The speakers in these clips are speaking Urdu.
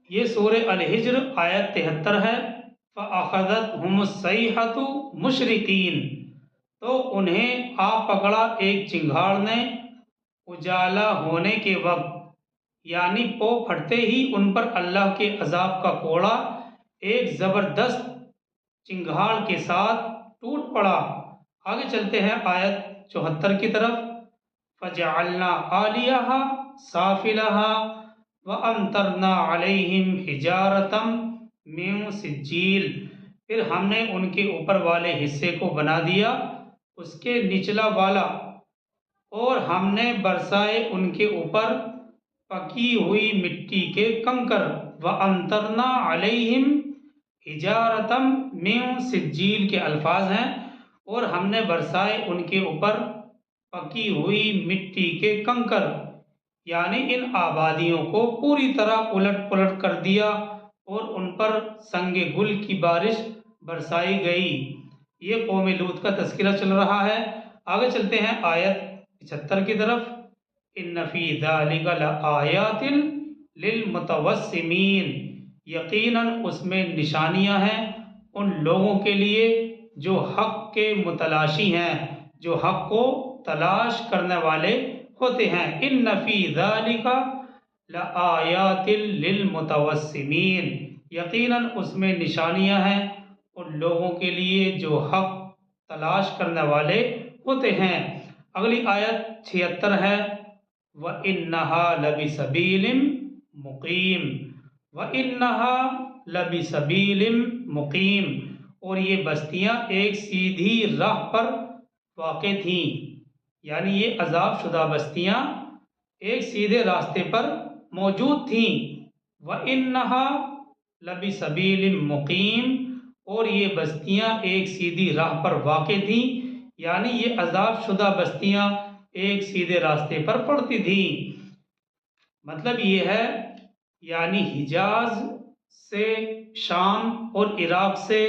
یہ سورہ الحجر آیت 73 ہے۔ فَأَخَذَتْهُمُ الصَّيْحَةُ مُشْرِقِينَ، تو انہیں آ پکڑا ایک چنگھاڑ نے اجالا ہونے کے وقت، یعنی پو پھٹتے ہی ان پر اللہ کے عذاب کا کوڑا ایک زبردست چنگھاڑ کے ساتھ ٹوٹ پڑا۔ آگے چلتے ہیں آیت 74 کی طرف۔ فَجَعَلْنَا عَالِيَهَا سَافِلَهَا وَأَمْطَرْنَا عَلَيْهِمْ حِجَارَةً مِّن سِجِّيلٍ، پھر ہم نے ان کے اوپر والے حصے کو بنا دیا اس کے نچلا والا، اور ہم نے برسائے ان کے اوپر پکی ہوئی مٹی کے کنکر۔ وَأَمْطَرْنَا عَلَيْهِمْ حِجَارَةً مِّن سِجِّيلٍ کے الفاظ ہیں، اور ہم نے برسائے ان کے اوپر پکی ہوئی مٹی کے کنکر، یعنی ان آبادیوں کو پوری طرح الٹ پلٹ کر دیا اور ان پر سنگ گل کی بارش برسائی گئی۔ یہ قوم لوط کا تذکرہ چل رہا ہے۔ آگے چلتے ہیں آیت 75 کی طرف۔ ان فی ذلک لآیات للمتوسمین، یقیناً اس میں نشانیاں ہیں ان لوگوں کے لیے جو حق کے متلاشی ہیں، جو حق کو تلاش کرنے والے ہوتے ہیں۔ ان فی ذلک لآیات للمتوسمین، یقیناً اس میں نشانیاں ہیں ان لوگوں کے لیے جو حق تلاش کرنے والے ہوتے ہیں۔ اگلی آیت 76 ہے۔ وَإِنَّهَا لَبِسَبِيلٍ مُقِيمٍ، وَإِنَّهَا لَبِسَبِيلٍ مُقِيمٍ، اور یہ بستیاں ایک سیدھی راہ پر واقع تھیں، یعنی یہ عذاب شدہ بستیاں ایک سیدھے راستے پر موجود تھیں۔ وَإِنَّهَا لَبِسَبِيلٍ مُقِيمٍ، اور یہ بستیاں ایک سیدھی راہ پر واقع تھیں، یعنی یہ عذاب شدہ بستیاں ایک سیدھے راستے پر پڑتی تھیں۔ مطلب یہ ہے، یعنی حجاز سے شام اور عراق سے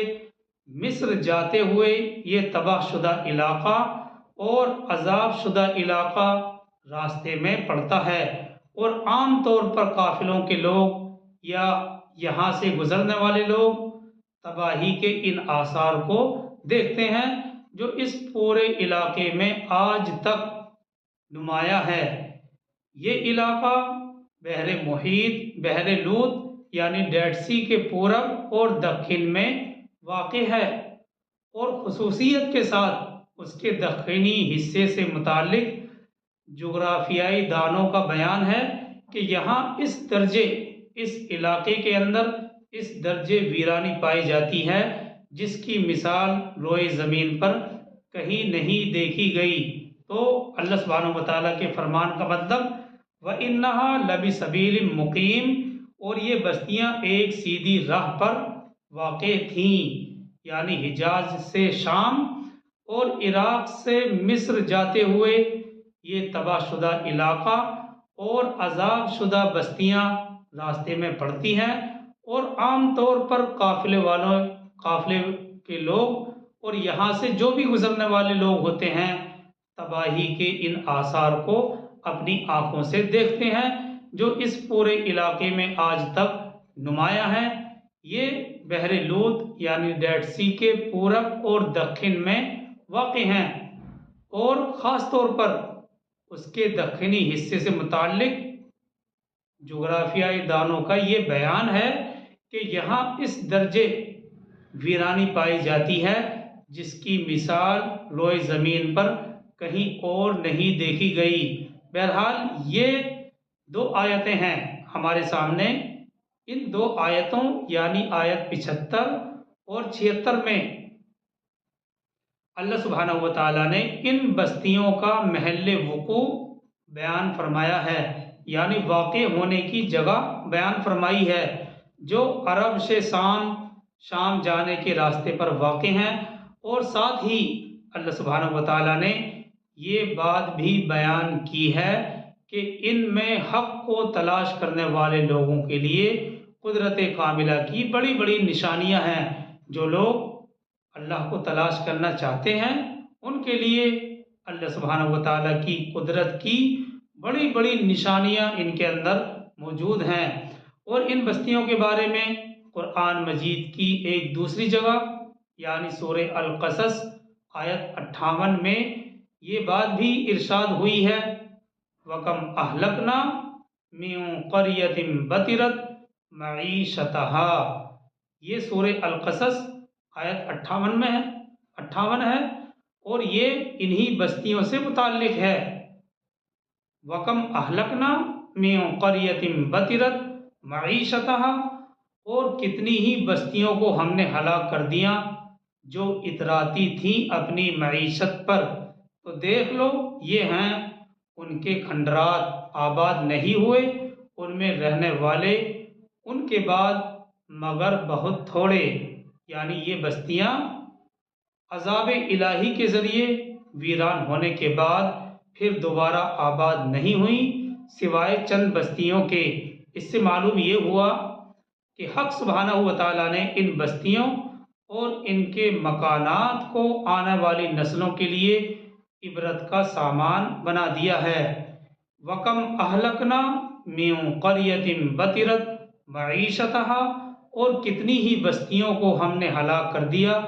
مصر جاتے ہوئے یہ تباہ شدہ علاقہ اور عذاب شدہ علاقہ راستے میں پڑتا ہے، اور عام طور پر قافلوں کے لوگ یا یہاں سے گزرنے والے لوگ تباہی کے ان آثار کو دیکھتے ہیں جو اس پورے علاقے میں آج تک نمایاں ہے۔ یہ علاقہ بحر محیط، بحر لوط یعنی ڈیڈ سی کے پورب اور دکن میں واقع ہے، اور خصوصیت کے ساتھ اس کے دکنی حصے سے متعلق جغرافیائی دانوں کا بیان ہے کہ یہاں اس درجے، اس علاقے کے اندر اس درجے ویرانی پائی جاتی ہے جس کی مثال روئے زمین پر کہیں نہیں دیکھی گئی۔ تو اللہ سبحانہ وتعالیٰ کے فرمان کا مطلب وَإِنَّهَا لَبِسَبِيلٍ مُقِيمٍ، اور یہ بستیاں ایک سیدھی راہ پر واقع تھیں، یعنی حجاز سے شام اور عراق سے مصر جاتے ہوئے یہ تباہ شدہ علاقہ اور عذاب شدہ بستیاں راستے میں پڑتی ہیں، اور عام طور پر قافلے کے لوگ اور یہاں سے جو بھی گزرنے والے لوگ ہوتے ہیں تباہی کے ان آثار کو اپنی آنکھوں سے دیکھتے ہیں جو اس پورے علاقے میں آج تک نمایاں ہیں۔ یہ بحر لوط یعنی ڈیڈ سی کے پورب اور دکن میں واقع ہیں، اور خاص طور پر اس کے دکنی حصے سے متعلق جغرافیائی دانوں کا یہ بیان ہے کہ یہاں اس درجے ویرانی پائی جاتی ہے جس کی مثال روئے زمین پر کہیں اور نہیں دیکھی گئی۔ بہرحال یہ دو آیتیں ہیں ہمارے سامنے۔ ان دو آیتوں یعنی آیت 75 اور 76 میں اللہ سبحانہ وتعالیٰ نے ان بستیوں کا محل وقوع بیان فرمایا ہے، یعنی واقع ہونے کی جگہ بیان فرمائی ہے، جو عرب سے شام جانے کے راستے پر واقع ہیں، اور ساتھ ہی اللہ سبحانہ وتعالیٰ نے یہ بات بھی بیان کی ہے کہ ان میں حق کو تلاش کرنے والے لوگوں کے لیے قدرت کاملہ کی بڑی بڑی نشانیاں ہیں۔ جو لوگ اللہ کو تلاش کرنا چاہتے ہیں ان کے لیے اللہ سبحانہ وتعالیٰ کی قدرت کی بڑی بڑی نشانیاں ان کے اندر موجود ہیں، اور ان بستیوں کے بارے میں قرآن مجید کی ایک دوسری جگہ یعنی سورہ القصص آیت 58 میں یہ بات بھی ارشاد ہوئی ہے، وَكَمْ أَهْلَكْنَا مِنْ قَرْيَةٍ بَطِرَتْ مَعِيشَتَهَا، یہ سورہ القصص آیت 58 ہے اور یہ انہی بستیوں سے متعلق ہے۔ وَكَمْ أَهْلَكْنَا مِنْ قَرْيَةٍ بَطِرَتْ مَعِيشَتَهَا، اور کتنی ہی بستیوں کو ہم نے ہلاک کر دیا جو اتراتی تھیں اپنی معیشت پر۔ تو دیکھ لو یہ ہیں ان کے کھنڈرات، آباد نہیں ہوئے ان میں رہنے والے ان کے بعد مگر بہت تھوڑے، یعنی یہ بستیاں عذاب الہی کے ذریعے ویران ہونے کے بعد پھر دوبارہ آباد نہیں ہوئیں سوائے چند بستیوں کے۔ اس سے معلوم یہ ہوا کہ حق سبحانہ و تعالیٰ نے ان بستیوں اور ان کے مکانات کو آنے والی نسلوں کے لیے عبرت کا سامان بنا دیا ہے۔ وَكَمْ أَهْلَكْنَا مِنْ قَرْيَةٍ بَطِرَتْ مَعِيشَتَهَا، اور کتنی ہی بستیوں کو ہم نے ہلاک کر دیا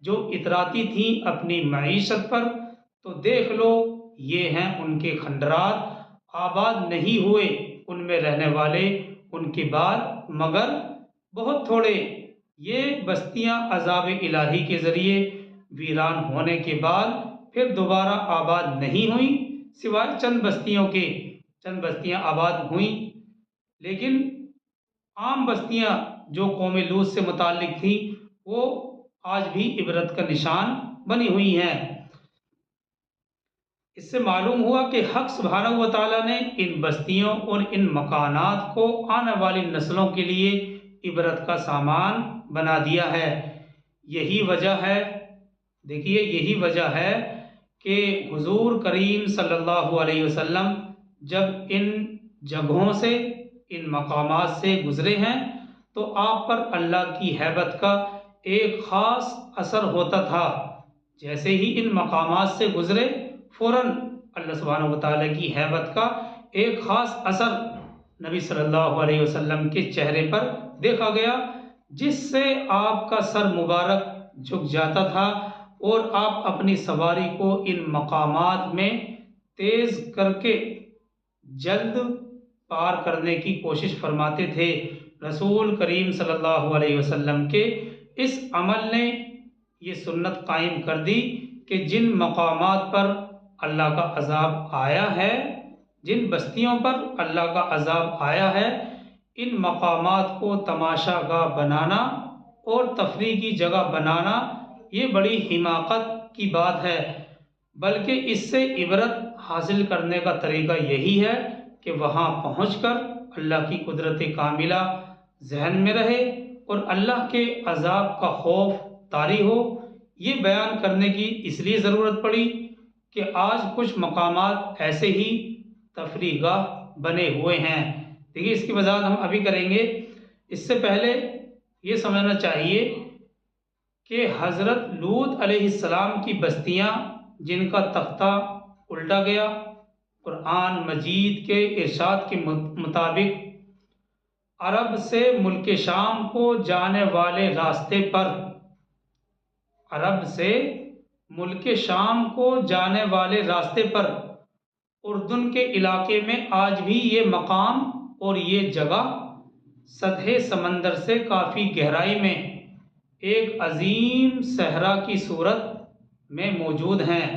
جو اتراتی تھیں اپنی معیشت پر۔ تو دیکھ لو یہ ہیں ان کے کھنڈرات، آباد نہیں ہوئے ان میں رہنے والے ان کے بعد مگر بہت تھوڑے۔ یہ بستیاں عذاب الہی کے ذریعے ویران ہونے کے بعد پھر دوبارہ آباد نہیں ہوئیں سوائے چند بستیوں کے۔ چند بستیاں آباد ہوئیں، لیکن عام بستیاں جو قوم لوط سے متعلق تھیں وہ آج بھی عبرت کا نشان بنی ہوئی ہیں۔ اس سے معلوم ہوا کہ حق سبحانہ و تعالیٰ نے ان بستیوں اور ان مکانات کو آنے والی نسلوں کے لیے عبرت کا سامان بنا دیا ہے۔ یہی وجہ ہے، دیکھیے یہی وجہ ہے کہ حضور کریم صلی اللہ علیہ وسلم جب ان جگہوں سے ان مقامات سے گزرے ہیں تو آپ پر اللہ کی ہیبت کا ایک خاص اثر ہوتا تھا۔ جیسے ہی ان مقامات سے گزرے فوراً اللہ سبحانہ و تعالیٰ کی ہیبت کا ایک خاص اثر نبی صلی اللہ علیہ وسلم کے چہرے پر دیکھا گیا، جس سے آپ کا سر مبارک جھک جاتا تھا اور آپ اپنی سواری کو ان مقامات میں تیز کر کے جلد پار کرنے کی کوشش فرماتے تھے۔ رسول کریم صلی اللہ علیہ وسلم کے اس عمل نے یہ سنت قائم کر دی کہ جن مقامات پر اللہ کا عذاب آیا ہے، جن بستیوں پر اللہ کا عذاب آیا ہے، ان مقامات کو تماشا گاہ بنانا اور تفریح کی جگہ بنانا یہ بڑی حماقت کی بات ہے، بلکہ اس سے عبرت حاصل کرنے کا طریقہ یہی ہے کہ وہاں پہنچ کر اللہ کی قدرت کاملہ ذہن میں رہے اور اللہ کے عذاب کا خوف طاری ہو۔ یہ بیان کرنے کی اس لیے ضرورت پڑی کہ آج کچھ مقامات ایسے ہی تفریح گاہ بنے ہوئے ہیں۔ دیکھیے اس کی وضاحت ہم ابھی کریں گے، اس سے پہلے یہ سمجھنا چاہیے کہ حضرت لوط علیہ السلام کی بستیاں جن کا تختہ الٹا گیا، قرآن مجید کے ارشاد کے مطابق عرب سے ملک شام کو جانے والے راستے پر، عرب سے ملک شام کو جانے والے راستے پر اردن کے علاقے میں آج بھی یہ مقام اور یہ جگہ سطح سمندر سے کافی گہرائی میں ایک عظیم صحرا کی صورت میں موجود ہیں۔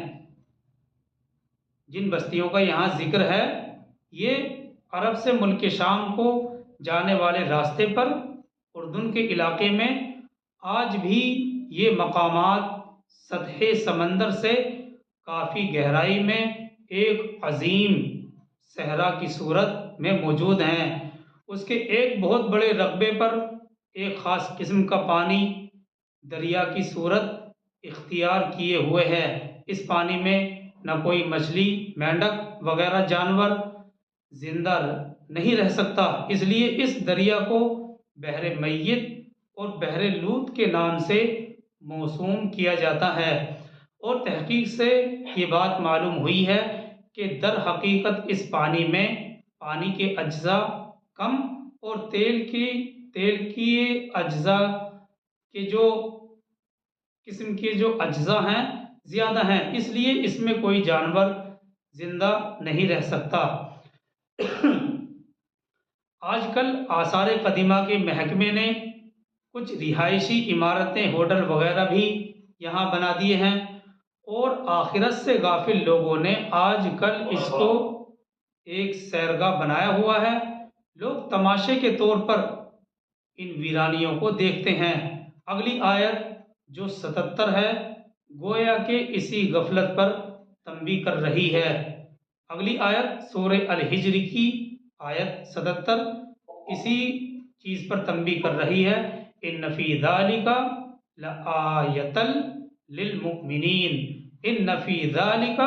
جن بستیوں کا یہاں ذکر ہے یہ عرب سے ملک شام کو جانے والے راستے پر اردن کے علاقے میں آج بھی یہ مقامات سطح سمندر سے کافی گہرائی میں ایک عظیم صحرا کی صورت میں موجود ہیں۔ اس کے ایک بہت بڑے رقبے پر ایک خاص قسم کا پانی دریا کی صورت اختیار کیے ہوئے ہے۔ اس پانی میں نہ کوئی مچھلی، مینڈک وغیرہ جانور زندہ نہیں رہ سکتا، اس لیے اس دریا کو بحر میت اور بحر لوط کے نام سے موسوم کیا جاتا ہے، اور تحقیق سے یہ بات معلوم ہوئی ہے کہ در حقیقت اس پانی میں پانی کے اجزاء کم اور تیل کی اجزاء کے جو قسم کے جو اجزاء ہیں زیادہ ہیں، اس لیے اس میں کوئی جانور زندہ نہیں رہ سکتا۔ آج کل آثار قدیمہ کے محکمے نے کچھ رہائشی عمارتیں، ہوٹل وغیرہ بھی یہاں بنا دیے ہیں، اور آخرت سے غافل لوگوں نے آج کل اس کو ایک سیرگاہ بنایا ہوا ہے۔ لوگ تماشے کے طور پر ان ویرانیوں کو دیکھتے ہیں۔ اگلی آیت جو 77 ہے، گویا کہ اسی غفلت پر تنبیہ کر رہی ہے۔ اگلی آیت سورہ الحجر کی آیت 77 اسی چیز پر تنبیہ کر رہی ہے۔ ان فی ذالک لآیۃ للمؤمنین، ان فی ذالک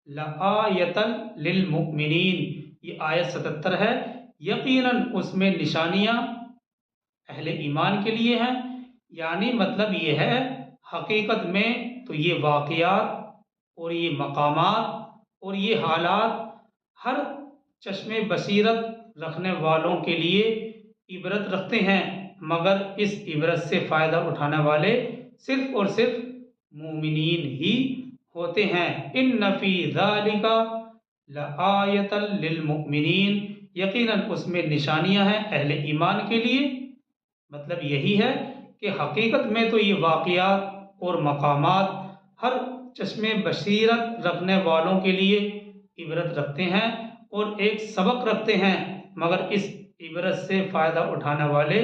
لآیۃ للمؤمنین، یہ آیت 77 ہے۔ یقیناً اس میں نشانیاں اہل ایمان کے لیے ہیں، یعنی مطلب یہ ہے حقیقت میں تو یہ واقعات اور یہ مقامات اور یہ حالات ہر چشم بصیرت رکھنے والوں کے لیے عبرت رکھتے ہیں، مگر اس عبرت سے فائدہ اٹھانے والے صرف اور صرف مومنین ہی ہوتے ہیں۔ ان فی ذالک لآیۃ للمؤمنین، یقیناً اس میں نشانیاں ہیں اہل ایمان کے لیے، مطلب یہی ہے کہ حقیقت میں تو یہ واقعات اور مقامات ہر چشم بصیرت رکھنے والوں کے لیے عبرت رکھتے ہیں اور ایک سبق رکھتے ہیں، مگر اس عبرت سے فائدہ اٹھانے والے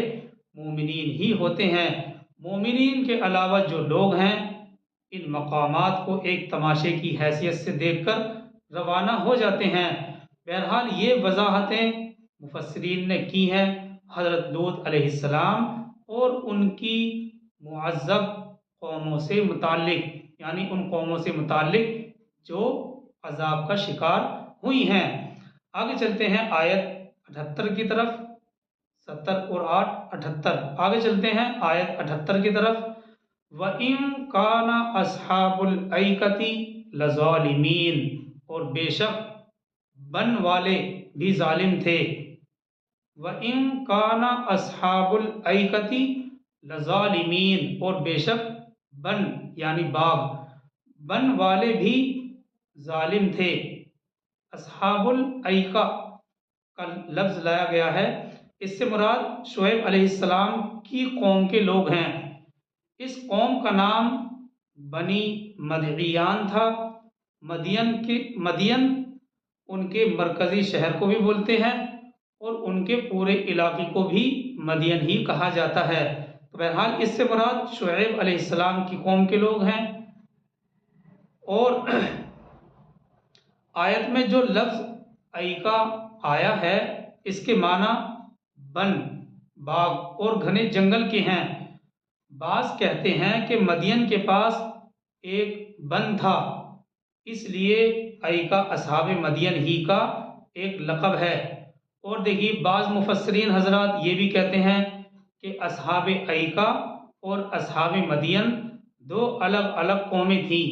مومنین ہی ہوتے ہیں۔ مومنین کے علاوہ جو لوگ ہیں ان مقامات کو ایک تماشے کی حیثیت سے دیکھ کر روانہ ہو جاتے ہیں۔ بہرحال یہ وضاحتیں مفسرین نے کی ہیں حضرت لوط علیہ السلام اور ان کی معذب قوموں سے متعلق، یعنی ان قوموں سے متعلق جو عذاب کا شکار ہوئی ہیں۔ آگے چلتے ہیں آیت 78 کی طرف، 70 اور 8 78، آگے چلتے ہیں آیت 78 کی طرف۔ وَإِن كَانَ أَصْحَابُ الْأَيْكَةِ لَظَالِمِينَ، اور بے شک بن والے بھی ظالم تھے۔ وَإِن كَانَ أَصْحَابُ الْأَيْكَةِ لَظَالِمِينَ، اور بے شک بن یعنی باغ، بن والے بھی ظالم تھے۔ اصحاب الایکہ کا لفظ لایا گیا ہے، اس سے مراد شعیب علیہ السلام کی قوم کے لوگ ہیں۔ اس قوم کا نام بنی مدعیان تھا۔ مدین ان کے مرکزی شہر کو بھی بولتے ہیں اور ان کے پورے علاقے کو بھی مدین ہی کہا جاتا ہے۔ تو بہرحال اس سے مراد شعیب علیہ السلام کی قوم کے لوگ ہیں۔ اور آیت میں جو لفظ ایکا آیا ہے اس کے معنی بن، باغ اور گھنے جنگل کے ہیں۔ بعض کہتے ہیں کہ مدین کے پاس ایک بن تھا، اس لیے ایکا اصحاب مدین ہی کا ایک لقب ہے۔ اور دیکھیے بعض مفسرین حضرات یہ بھی کہتے ہیں کہ اصحاب ایکا اور اصحاب مدین دو الگ الگ قومیں تھیں۔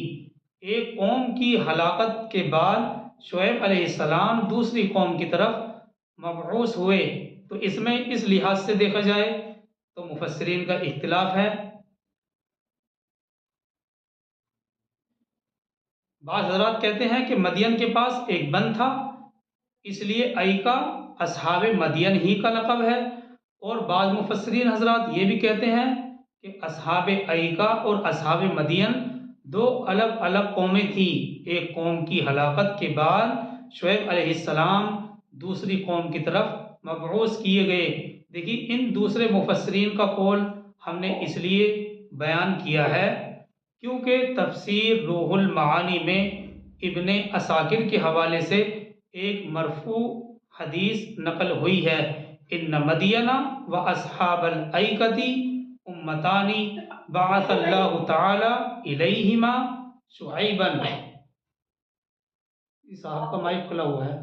ایک قوم کی ہلاکت کے بعد شعیب علیہ السلام دوسری قوم کی طرف مبعوث ہوئے، تو اس میں اس لحاظ سے دیکھا جائے تو مفسرین کا اختلاف ہے۔ بعض حضرات کہتے ہیں کہ مدین کے پاس ایک بن تھا، اس لیے ایکا اصحاب مدین ہی کا لقب ہے۔ اور بعض مفسرین حضرات یہ بھی کہتے ہیں کہ اصحاب ایکا اور اصحاب مدین دو الگ الگ قومیں تھیں۔ ایک قوم کی ہلاکت کے بعد شعیب علیہ السلام دوسری قوم کی طرف مبعوث کیے گئے۔ دیکھیے ان دوسرے مفسرین کا قول ہم نے اس لیے بیان کیا ہے کیونکہ تفسیر روح المعانی میں ابن عساکر کے حوالے سے ایک مرفوع حدیث نقل ہوئی ہے، ان مدین و اصحاب الایکۃ امتان بعث اللہ تعالی الیہما شعیبا۔ صاحب کا مائک کھلا ہوا ہے۔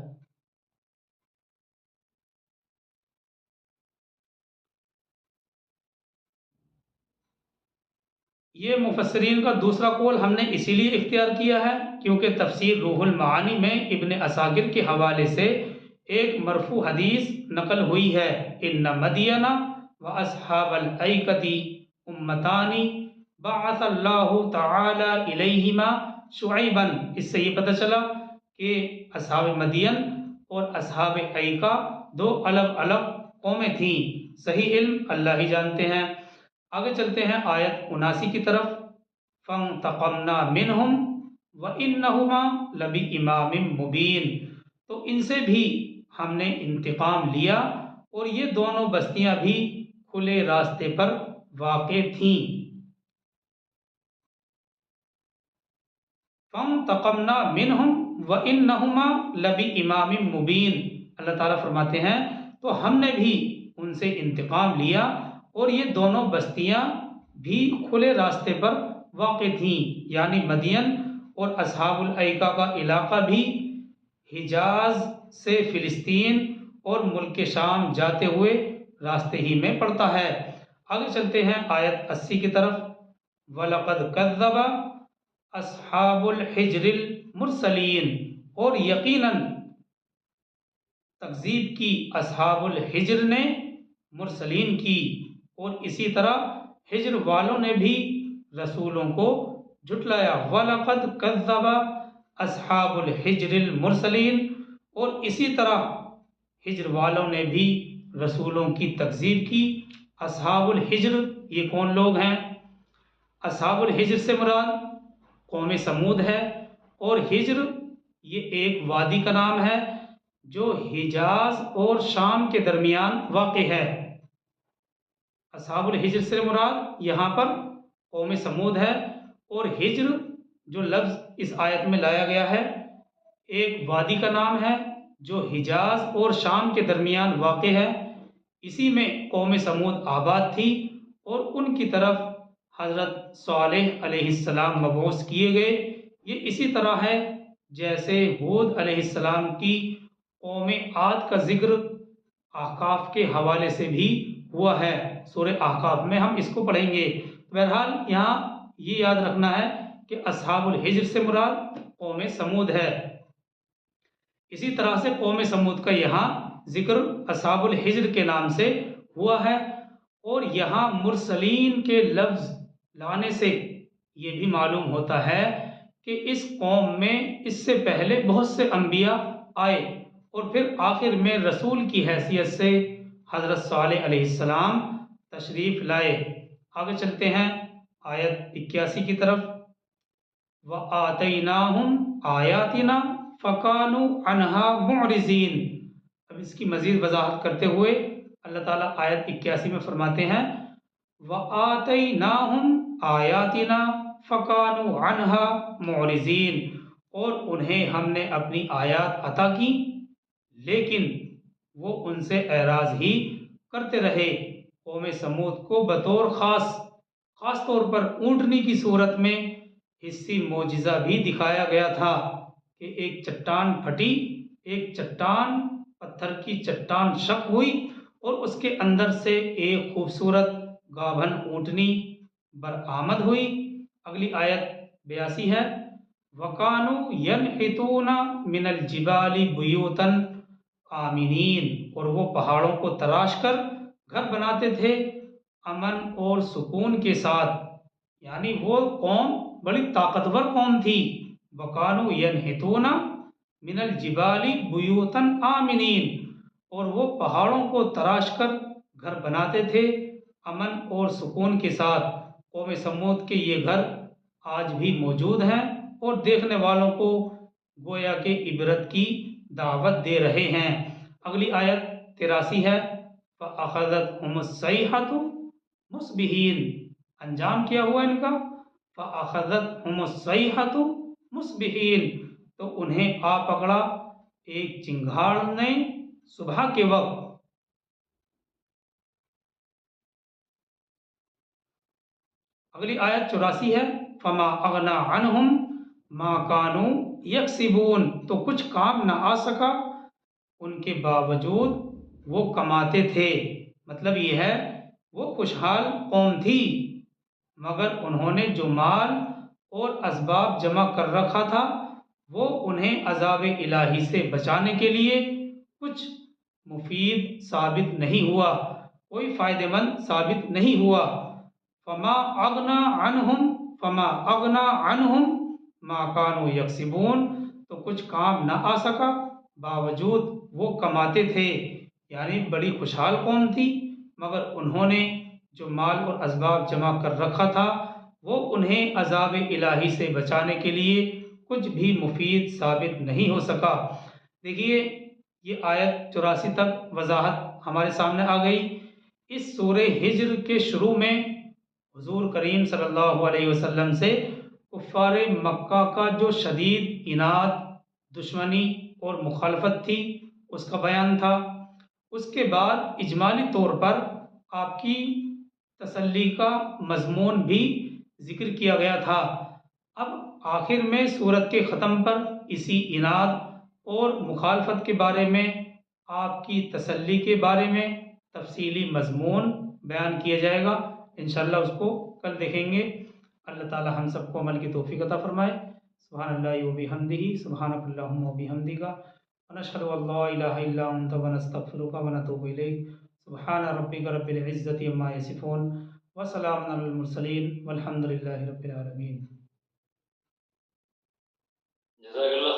یہ مفسرین کا دوسرا قول ہم نے اسی لیے اختیار کیا ہے کیونکہ تفسیر روح المعانی میں ابن عساکر کے حوالے سے ایک مرفوع حدیث نقل ہوئی ہے، ان مدین و اصحاب الایکتی امتانی بعث اللہ تعالی الیہما شعیبا۔ اس سے یہ پتہ چلا کہ اصحاب مدین اور اصحاب ایکا دو الگ الگ قومیں تھیں۔ صحیح علم اللہ ہی جانتے ہیں۔ آگے چلتے ہیں آیت 79 کی طرف۔ فانتقمنا منہم وانہما لبإمام مبین۔ تو ان سے بھی ہم نے انتقام لیا اور یہ دونوں بستیاں بھی کھلے راستے پر واقع تھیں۔ فانتقمنا منہم وانہما لبإمام مبین۔ اللہ تعالیٰ فرماتے ہیں تو ہم نے بھی ان سے انتقام لیا اور یہ دونوں بستیاں بھی کھلے راستے پر واقع تھیں، یعنی مدین اور اصحاب الایکا کا علاقہ بھی حجاز سے فلسطین اور ملک شام جاتے ہوئے راستے ہی میں پڑتا ہے۔ آگے چلتے ہیں آیت 80 کی طرف۔ وَلَقَدْ كَذَّبَ أَصْحَابُ الْحِجْرِ الْمُرْسَلِينَ، اور یقیناً تکذیب کی اصحاب الحجر نے مرسلین کی، اور اسی طرح حجر والوں نے بھی رسولوں کو جھٹلایا۔ وَلَقَدْ كَذَّبَ أَصْحَابُ الْحِجْرِ الْمُرْسَلِينَ، اور اسی طرح حجر والوں نے بھی رسولوں کی تکذیب کی۔ اصحاب الحجر یہ کون لوگ ہیں؟ اصحاب الحجر سے مراد قوم سمود ہے، اور حجر یہ ایک وادی کا نام ہے جو حجاز اور شام کے درمیان واقع ہے۔ اصحاب الحجر سے مراد یہاں پر قوم سمود ہے، اور حجر جو لفظ اس آیت میں لایا گیا ہے ایک وادی کا نام ہے جو حجاز اور شام کے درمیان واقع ہے۔ اسی میں قوم سمود آباد تھی، اور ان کی طرف حضرت صالح علیہ السلام مبعوث کیے گئے۔ یہ اسی طرح ہے جیسے ہود علیہ السلام کی قوم عاد کا ذکر احقاف کے حوالے سے بھی ہوا ہے۔ سورہ احقاف میں ہم اس کو پڑھیں گے۔ بہرحال یہاں یہ یاد رکھنا ہے کہ اصحاب الحجر سے مراد قوم سمود ہے۔ اسی طرح سے قوم سمود کا یہاں ذکر اصحاب الحجر کے نام سے ہوا ہے، اور یہاں مرسلین کے لفظ لانے سے یہ بھی معلوم ہوتا ہے کہ اس قوم میں اس سے پہلے بہت سے انبیاء آئے، اور پھر آخر میں رسول کی حیثیت سے حضرت صالح علیہ السلام تشریف لائے۔ آگے چلتے ہیں آیت 81 کی طرف۔ وَآتَيْنَاهُمْ آيَاتِنَا فَكَانُوا عَنْهَا مُعْرِضِينَ۔ اب اس کی مزید وضاحت کرتے ہوئے اللہ تعالیٰ آیت 81 میں فرماتے ہیں وَآتَيْنَاهُمْ آيَاتِنَا فَكَانُوا عَنْهَا مُعْرِضِينَ، اور انہیں ہم نے اپنی آیات عطا کی لیکن وہ ان سے اعراض ہی کرتے رہے۔ قوم سمود کو بطور خاص طور پر اونٹنی کی صورت میں حسی معجزہ بھی دکھایا گیا تھا کہ ایک چٹان پھٹی، ایک چٹان پتھر کی چٹان شق ہوئی، اور اس کے اندر سے ایک خوبصورت گابھن اونٹنی برآمد ہوئی۔ اگلی آیت 82 ہے۔ وَكَانُوا يَنْحِتُونَ مِنَ الْجِبَالِ بُيُوتًا آمِنِينَ، اور وہ پہاڑوں کو تراش کر گھر بناتے تھے امن اور سکون کے ساتھ، یعنی وہ قوم بڑی طاقتور قوم تھی۔ وَكَانُوا يَنْحِتُونَ مِنَ الْجِبَالِ بُيُوتًا آمِنِينَ، اور وہ پہاڑوں کو تراش کر گھر بناتے تھے امن اور سکون کے ساتھ۔ قوم سمود کے یہ گھر آج بھی موجود ہیں اور دیکھنے والوں کو گویا کہ عبرت کی دعوت دے رہے ہیں۔ اگلی آیت 83 ہے۔ فَأَخَذَتْهُمُ الصَّيْحَةُ مُصْبِحِينَ، انجام کیا ہوا ان کا؟ فَأَخَذَتْهُمُ الصَّيْحَةُ مُصْبِحِينَ، تو انہیں آ پکڑا ایک چنگھاڑ نے صبح کے وقت۔ اگلی آیت 84 ہے۔ فَمَا أَغْنَى عَنْهُمْ مَا كَانُوا يَكْسِبُونَ، تو کچھ کام نہ آ سکا ان کے باوجود وہ کماتے تھے۔ مطلب یہ ہے وہ خوشحال قوم تھی، مگر انہوں نے جو مال اور اسباب جمع کر رکھا تھا وہ انہیں عذاب الہی سے بچانے کے لیے کچھ مفید ثابت نہیں ہوا، کوئی فائدہ مند ثابت نہیں ہوا۔ فما اغنا عنہم فما اغنا عنہم ما کانوا یکسبون، تو کچھ کام نہ آ سکا باوجود وہ کماتے تھے، یعنی بڑی خوشحال قوم تھی مگر انہوں نے جو مال اور اسباب جمع کر رکھا تھا وہ انہیں عذاب الہی سے بچانے کے لیے کچھ بھی مفید ثابت نہیں ہو سکا۔ دیکھیے یہ آیت 84 تک وضاحت ہمارے سامنے آ گئی۔ اس سورہ ہجر کے شروع میں حضور کریم صلی اللہ علیہ وسلم سے کفار مکہ کا جو شدید عناد، دشمنی اور مخالفت تھی اس کا بیان تھا۔ اس کے بعد اجمالی طور پر آپ کی تسلی کا مضمون بھی ذکر کیا گیا تھا۔ اب آخر میں سورت کے ختم پر اسی عناد اور مخالفت کے بارے میں، آپ کی تسلی کے بارے میں تفصیلی مضمون بیان کیا جائے گا۔ انشاءاللہ اس کو کل دیکھیں گے۔ اللہ تعالی ہم سب کو عمل کی توفیق عطا فرمائے۔ سبحان اللہ و بحمدہ، سبحانک اللہم و بحمدک، ونشہد ان لا الہ الا انت ونستغفرک ونتوب الیک۔ سبحان ربک رب العزۃ عما یصفون وسلام علی المرسلین والحمد للہ رب العالمین۔ جزاک اللہ